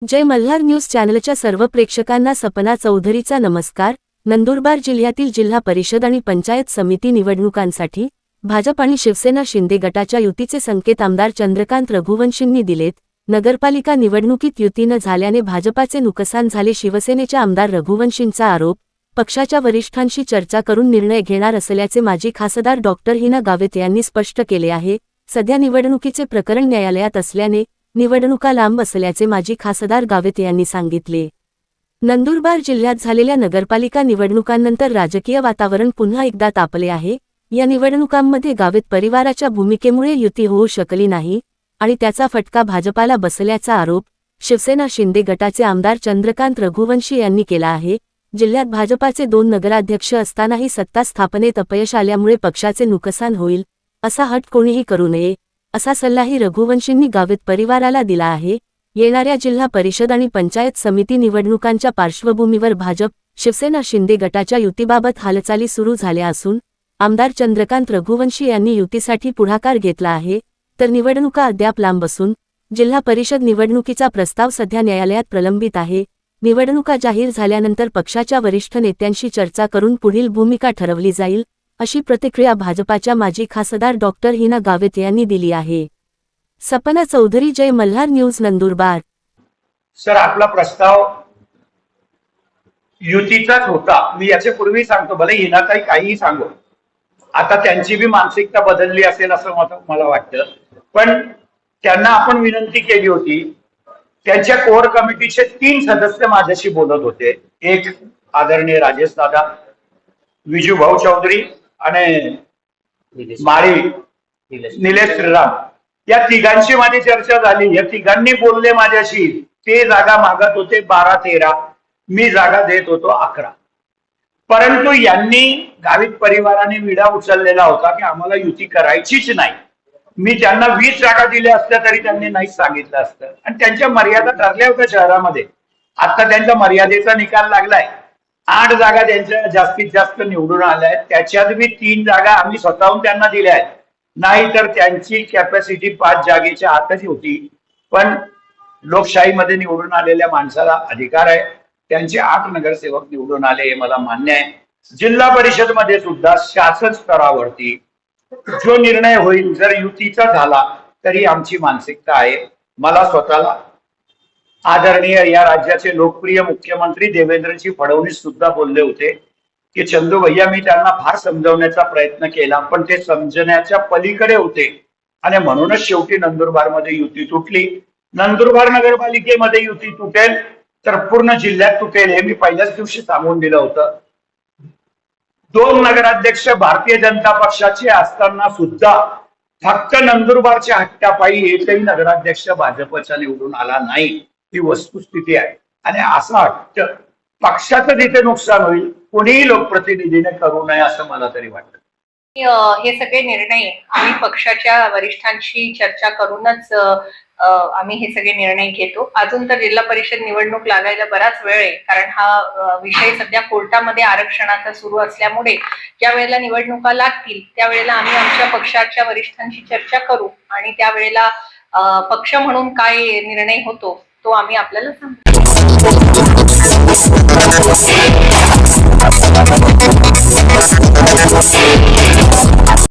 जय Malhar news चॅनलच्या सर्व प्रेक्षकांना सपना चौधरीचा नमस्कार। नंदुरबार जिल्ह्यातील जिल्हा परिषद आणि पंचायत समिती निवडणुकांसाठी भाजप आणि शिवसेना शिंदे गटाच्या युतीचे संकेत आमदार चंद्रकांत रघुवंशींनी दिलेत। नगरपालिका निवडणुकीत युती न झाल्याने भाजपाचे नुकसान झाले। शिवसेनेच्या आमदार रघुवंशींचा आरोप। पक्षाच्या वरिष्ठांशी चर्चा करून निर्णय घेणार असल्याचे माजी खासदार डॉक्टर हिना गावित यांनी स्पष्ट केले आहे। सध्या निवडणुकीचे प्रकरण न्यायालयात असल्याने निवडणुका लांब असल्याचे माजी खासदार गावित यांनी सांगितले। नंदुरबार जिल्ह्यात झालेल्या नगरपालिका निवडणुकांनंतर राजकीय वातावरण पुन्हा एकदा तापले आहे। या निवडणुकांमध्ये गावित परिवाराच्या भूमिकेमुळे युती होऊ शकली नाही आणि त्याचा फटका भाजपाला बसल्याचा आरोप शिवसेना शिंदे गटाचे आमदार चंद्रकांत रघुवंशी यांनी केला आहे। जिल्ह्यात भाजपाचे 2 नगराध्यक्ष असतानाही सत्ता स्थापनेत अपयश आल्यामुळे पक्षाचे नुकसान होईल असा हट कोणीही करू नये असा सल्लाही रघुवंशींनी गावित परिवाराला दिला आहे। येणाऱ्या जिल्हा परिषद आणि पंचायत समिती निवडणुकांच्या पार्श्वभूमीवर भाजप शिवसेना शिंदे गटाच्या युतीबाबत हालचाली सुरू झाल्या असून आमदार चंद्रकांत रघुवंशी यांनी युतीसाठी पुढाकार घेतला आहे, तर निवडणुका अद्याप लांब असून जिल्हा परिषद निवडणुकीचा प्रस्ताव सध्या न्यायालयात प्रलंबित आहे। निवडणुका जाहीर झाल्यानंतर पक्षाच्या वरिष्ठ नेत्यांशी चर्चा करून पुढील भूमिका ठरवली जाईल अशी प्रतिक्रिया भाजपाच्या माजी खासदार डॉक्टर हिना गावित यांनी दिली आहे। सपना चौधरी, जय मल्हार न्यूज, नंदुरबार। सर, आपला प्रस्ताव युतीचाच होता। मी याच्या पूर्वी सांगतो, भले हिनाताई काहीही सांगो, आता त्यांची बी मानसिकता बदलली असेल असं मला वाटतं, पण त्यांना आपण विनंती केली होती। त्यांच्या कोर कमिटीचे 3 सदस्य माझ्याशी बोलत होते। एक आदरणीय राजेश दादा, विजू भाऊ चौधरी आणि माळी निलेश श्रीराम, या तिघांची माझी चर्चा झाली। या तिघांनी बोलले माझ्याशी। ते जागा मागत होते 12-13, मी जागा देत होतो 11, परंतु यांनी गावित परिवाराने विडा उचललेला होता की आम्हाला युती करायचीच नाही। मी त्यांना 20 जागा दिल्या असत्या तरी त्यांनी नाहीच सांगितलं असतं, आणि त्यांच्या मर्यादा ठरल्या होत्या शहरामध्ये। आता त्यांच्या मर्यादेचा निकाल लागलाय। 8 जागा त्यांच्या जास्तीत जास्त निवडून आल्या आहेत, त्याच्यात बी 3 जागा आम्ही स्वतःहून त्यांना दिल्या आहेत, नाहीतर त्यांची कॅपॅसिटी 5 जागेच्या आतच होती। पण लोकशाहीमध्ये निवडून आलेल्या माणसाला अधिकार आहे, त्यांचे 8 नगरसेवक निवडून आले हे मला मान्य आहे। जिल्हा परिषद मध्ये सुद्धा शासन स्तरावरती जो निर्णय होईल, जर युतीचा झाला तरी आमची मानसिकता आहे। मला स्वतःला आदरणीय या राज्याचे लोकप्रिय मुख्यमंत्री देवेंद्रजी फडणवीस सुद्धा बोलले होते की चंदू भैया, मी त्यांना फार समजवण्याचा प्रयत्न केला पण ते समजण्याच्या पलीकडे होते, आणि म्हणूनच शेवटी नंदुरबारमध्ये युती तुटली। नंदुरबार नगरपालिकेमध्ये युती तुटेल तर पूर्ण जिल्ह्यात तुटेल हे मी पहिल्याच दिवशी सांगून दिलं होतं। 2 नगराध्यक्ष भारतीय जनता पक्षाचे असताना सुद्धा फक्त नंदुरबारच्या हट्टापायी एकही नगराध्यक्ष भाजपचा निवडून आला नाही, ही वस्तुस्थिती आहे। आणि असा हट्ट पक्षाचं जिथे नुकसान होईल कोणीही लोकप्रतिनिधीने करू नये असं मला तरी वाटतं। हे सगळे निर्णय आम्ही पक्षाच्या वरिष्ठांशी चर्चा करूनच आम्ही हे सगळे निर्णय घेतो। अजून तर जिल्हा परिषद निवडणूक लागायला बराच वेळ आहे, कारण हा विषय सध्या कोर्टामध्ये आरक्षणाचा सुरू असल्यामुळे ज्या वेळेला निवडणुका लागतील त्यावेळेला आम्ही आमच्या पक्षाच्या वरिष्ठांशी चर्चा करू आणि त्यावेळेला पक्ष म्हणून काय निर्णय होतो तो आम्ही आपल्याला सांगू।